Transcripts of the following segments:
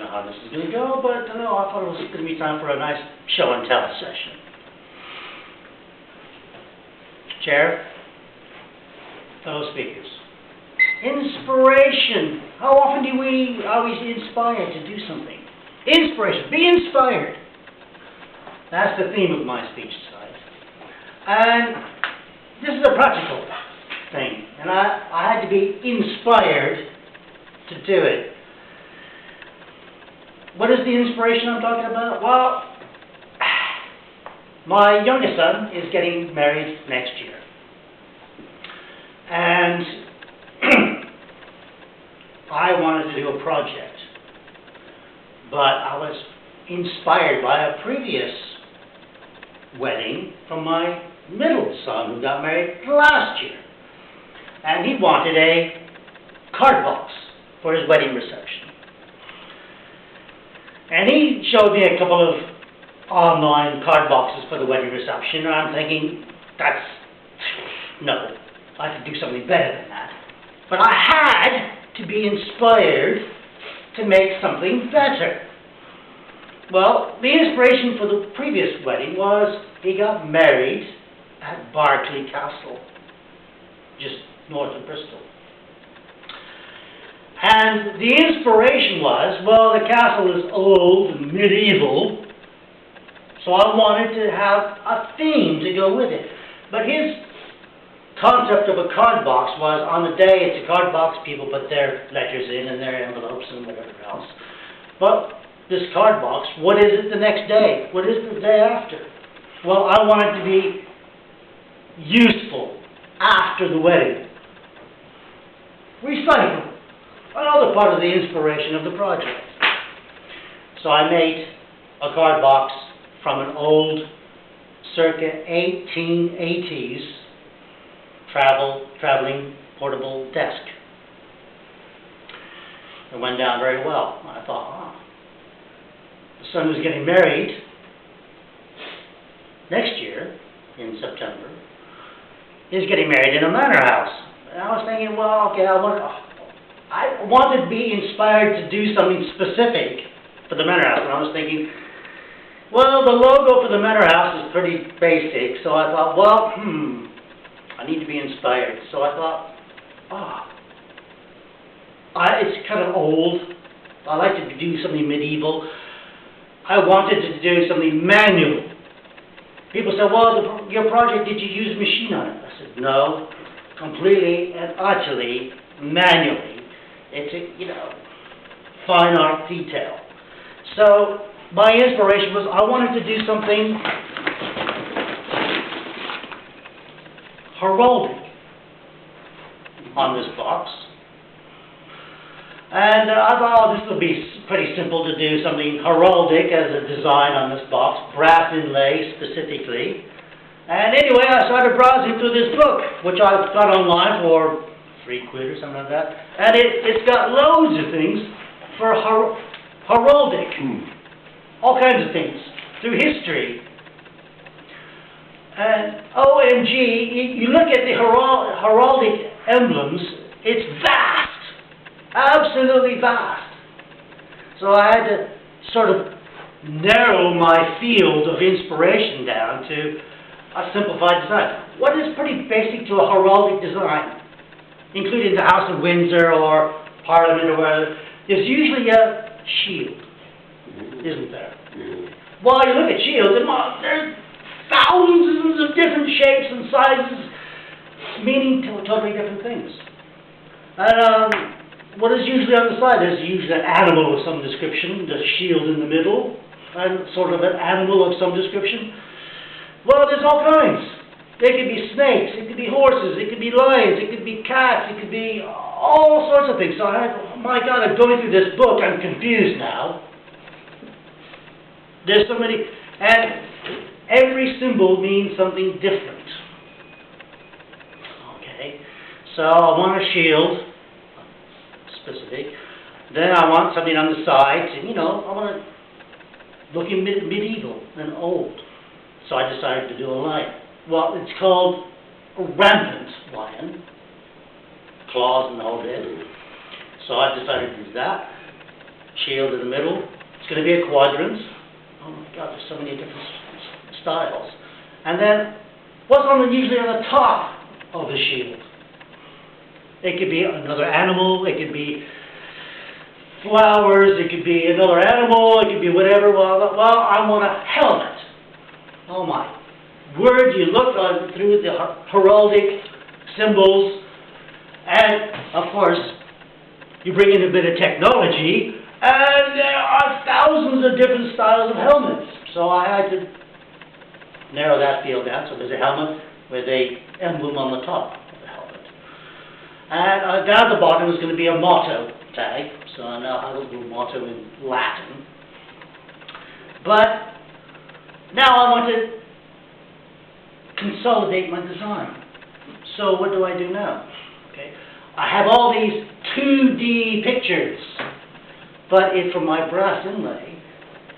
know how this is going to go, but I thought it was going to be time for a nice show and tell session. Chair, fellow speakers, inspiration. How often are we inspired to do something? Inspiration, be inspired. That's the theme of my speech tonight. And this is a practical thing, and I had to be inspired to do it. What is the inspiration I'm talking about? Well, my youngest son is getting married next year. And I wanted to do a project, but I was inspired by a previous wedding from my middle son who got married last year. And he wanted a card box for his wedding reception. And he showed me a couple of online card boxes for the wedding reception, and I'm thinking, no, I could do something better than that. But I had to be inspired to make something better. Well, the inspiration for the previous wedding was he got married at Berkeley Castle, just north of Bristol. And the inspiration was, well, the castle is old and medieval, so I wanted to have a theme to go with it. But his concept of a card box was, on the day it's a card box, people put their letters in and their envelopes and whatever else. But this card box, what is it the next day? What is it the day after? Well, I want it to be useful after the wedding. Recycle. Another part of the inspiration of the project. So I made a card box from an old, circa 1880s traveling portable desk. It went down very well. I thought, the son who's getting married next year, in September, is getting married in a manor house. And I was thinking, well, okay, I wanted to be inspired to do something specific for the manor house. And I was thinking, well, the logo for the manor house is pretty basic. So I thought, well, I need to be inspired. So I thought, it's kind of old. I like to do something medieval. I wanted to do something manual. People said, well, your project, did you use a machine on it? I said, no, completely and utterly manually. It's a, fine art detail. So my inspiration was I wanted to do something heraldic on this box. And I thought, this would be pretty simple to do something heraldic as a design on this box, brass inlay specifically. And anyway, I started browsing through this book, which I got online for £3 or something like that. And it's got loads of things for heraldic. All kinds of things through history. And OMG, you look at the heraldic emblems, it's vast. Absolutely vast. So I had to sort of narrow my field of inspiration down to a simplified design. What is pretty basic to a heraldic design, including the House of Windsor or Parliament or whatever, there's usually a shield, isn't there? Well, you look at shields, and there's thousands of different shapes and sizes, meaning totally different things. And what is usually on the side? There's usually an animal of some description, the shield in the middle, and sort of an animal of some description. Well, there's all kinds. There could be snakes, it could be horses, it could be lions, it could be cats, it could be all sorts of things. So my God, I'm going through this book, I'm confused now. There's so many, and every symbol means something different. Okay, so I want a shield, specific. Then I want something on the sides, and I want to look medieval and old. So I decided to do a lion. Well, it's called a rampant lion, claws and the whole bit. So I decided to do that. shield in the middle. It's going to be a quadrant. Oh my God, there's so many different styles. And then, what's usually on the top of the shield? It could be another animal, it could be flowers, it could be another animal, it could be whatever. Well, I want a helmet. Oh my word, you look through the heraldic symbols, and of course, you bring in a bit of technology, and there are thousands of different styles of helmets. So I had to narrow that field down. So there's a helmet with a emblem on the top of the helmet. And down at the bottom is going to be a motto tag. So I know how to do motto in Latin. But now I want to consolidate my design. So what do I do now? Okay, I have all these 2D pictures, but for my brass inlay,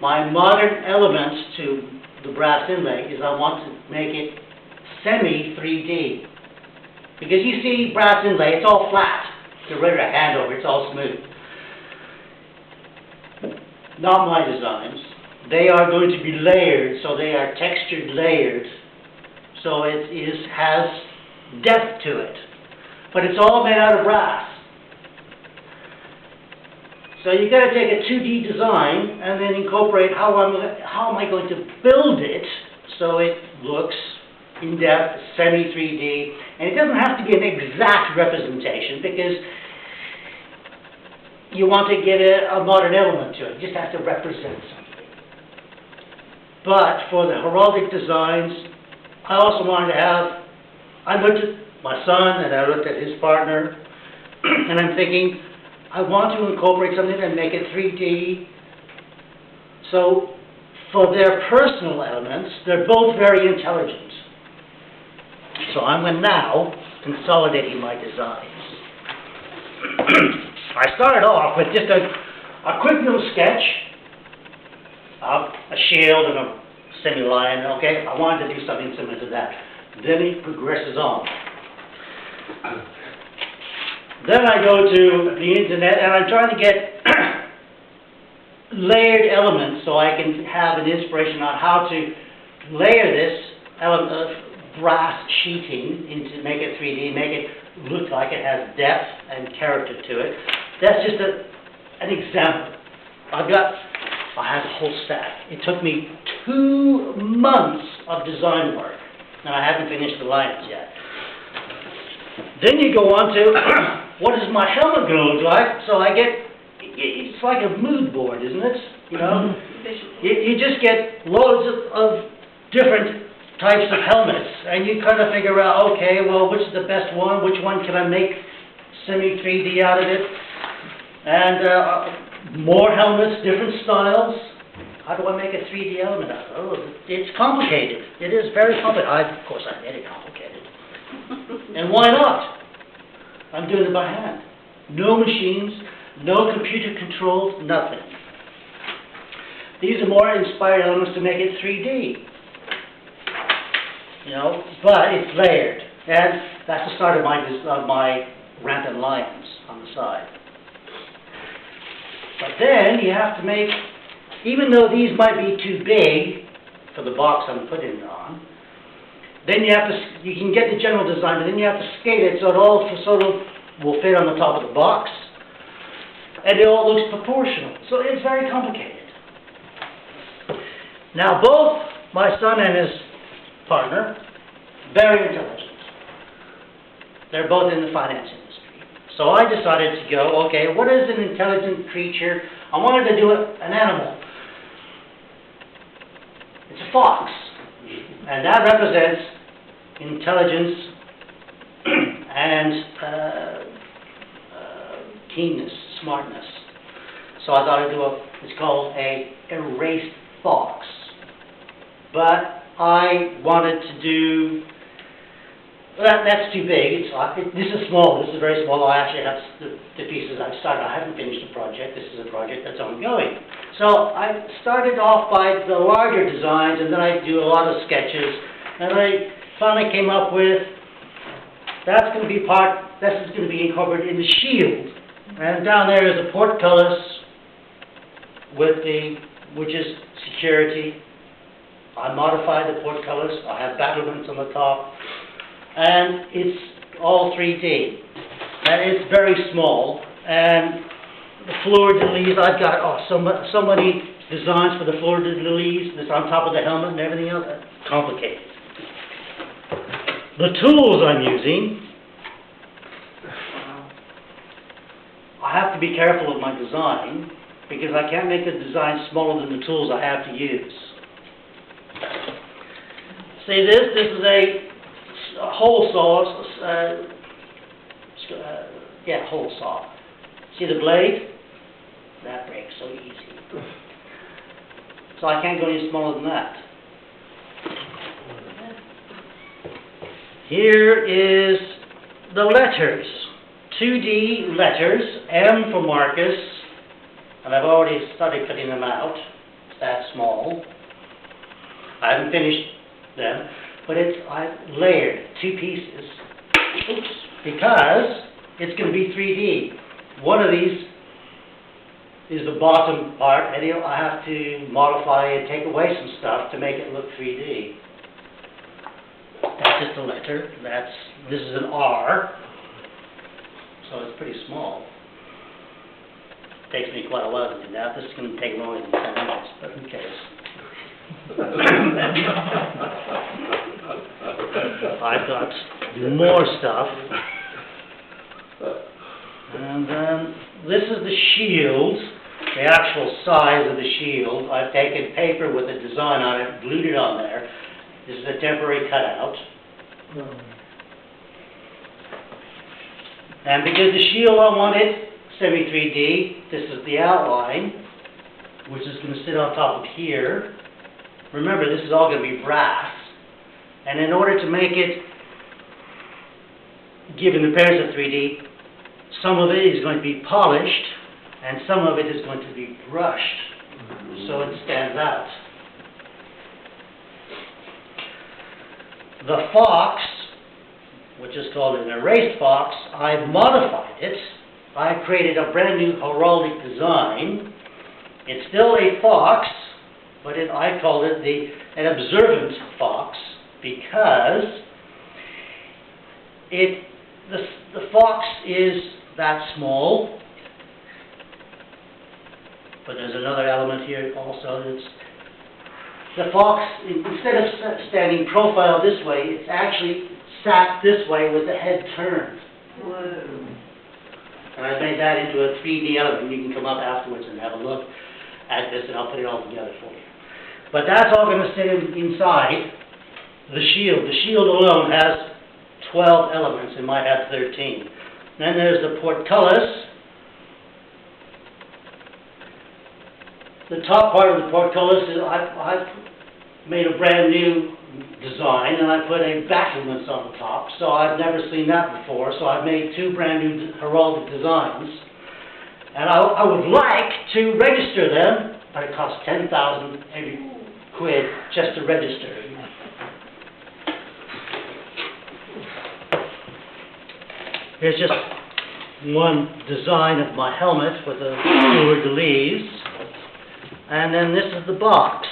my modern elements to the brass inlay is I want to make it semi-3D. Because you see brass inlay, it's all flat. Get rid of a hand over, it's all smooth. Not my designs. They are going to be layered, so they are textured layered. So it has depth to it. But it's all made out of brass. So you've got to take a 2D design and then incorporate how am I going to build it so it looks in depth, semi-3D. And it doesn't have to be an exact representation because you want to get a modern element to it. You just have to represent something. But for the heraldic designs, I also wanted to have, I looked at my son and I looked at his partner and I'm thinking, I want to incorporate something and make it 3D. So for their personal elements, they're both very intelligent. So I'm now consolidating my designs. I started off with just a quick little sketch of a shield and a semi-lion. Okay, I wanted to do something similar to that. Then it progresses on. Then I go to the internet and I'm trying to get layered elements so I can have an inspiration on how to layer this element of brass sheeting to make it 3D, make it look like it has depth and character to it. That's just an example. I have a whole stack. It took me 2 months of design work, and I haven't finished the lions yet. Then you go on to, what is my helmet going to look like? So it's like a mood board, isn't it? You know, you just get loads of different types of helmets, and you kind of figure out, okay, well, which is the best one? Which one can I make semi-3D out of it? And more helmets, different styles. How do I make a 3D element out of it? Oh, it's complicated. It is very complicated. Of course, I made it complicated. And why not? I'm doing it by hand. No machines, no computer controls, nothing. These are more inspired elements to make it 3D. You know, but it's layered. And that's the start of my rampant lions on the side. But then you have to make, even though these might be too big for the box I'm putting it on, then you can get the general design, but then you have to scale it so it all sort of will fit on the top of the box. And it all looks proportional. So it's very complicated. Now both my son and his partner, very intelligent. They're both in the finance industry. So I decided to go, okay, what is an intelligent creature? I wanted to do an animal. It's a fox. And that represents intelligence and keenness, smartness. So I thought I'd do it's called a erased fox. But I wanted to do, that's too big. This is small, this is very small. I actually have the pieces I've started. I haven't finished the project. This is a project that's ongoing. So I started off by the larger designs, and then I do a lot of sketches. And I finally came up with, this is going to be incorporated in the shield. And down there is a portcullis which is security. I modified the portcullis. I have battlements on the top, and it's all 3D. And it's very small. And the fleur-de-lis, I've got so many designs for the fleur-de-lis that's on top of the helmet and everything else. Complicated. The tools I'm using, I have to be careful of my design because I can't make the design smaller than the tools I have to use. See this? This is a hole saw. Hole saw. See the blade? That breaks so easy. So I can't go any smaller than that. Here is the letters. 2D letters, M for Marcus, and I've already started cutting them out. It's that small. I haven't finished them, but I've layered 2 pieces. Oops, because it's going to be 3D. One of these is the bottom part, and I have to modify and take away some stuff to make it look 3D. That's just a letter. This is an R. So it's pretty small. Takes me quite a while to do that. This is going to take longer than 10 minutes, but who cares? I've got more stuff. And then this is the shield, the actual size of the shield. I've taken paper with a design on it, glued it on there. This is a temporary cutout. And because the shield I wanted semi-3D, this is the outline, which is going to sit on top of here. Remember, this is all going to be brass. And in order to make it give an appearance of 3D, some of it is going to be polished, and some of it is going to be brushed, so it stands out. The fox, which is called an erased fox, I've modified it. I've created a brand new heraldic design. It's still a fox, but I called it an observant fox because the fox is that small, but there's another element here also. The fox, instead of standing profile this way, it's actually sat this way with the head turned. Whoa. And I made that into a 3D element. You can come up afterwards and have a look at this, and I'll put it all together for you. But that's all going to sit inside the shield. The shield alone has 12 elements. It might have 13. Then there's the portcullis. The top part of the portcullis is I've made a brand new design, and I put a battlements on the top. So I've never seen that before. So I've made 2 brand new heraldic designs, and I would like to register them, but it costs 10,000 every quid just to register. Here's just one design of my helmet with a fleur-de-lis. And then this is the box.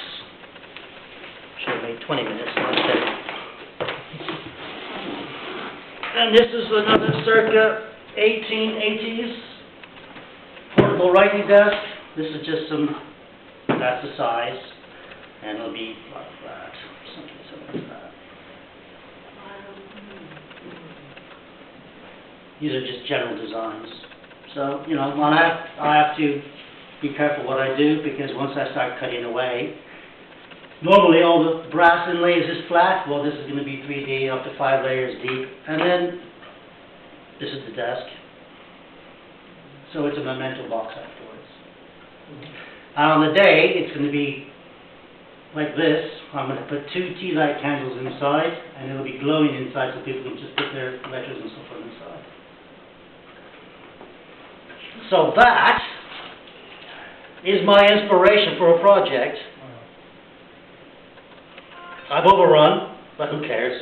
Should have made 20 minutes, not 10. And this is another circa 1880s portable writing desk. This is just that's the size. And it'll be like that. Something similar to that. These are just general designs. So, I have to be careful what I do, because once I start cutting away, normally all the brass inlays is flat. Well, this is going to be 3D up to 5 layers deep. And then this is the desk. So it's a memento box afterwards. And on the day, it's going to be like this. I'm going to put 2 tea light candles inside, and it'll be glowing inside, so people can just put their letters and so forth inside. So that is my inspiration for a project. I've overrun, but who cares?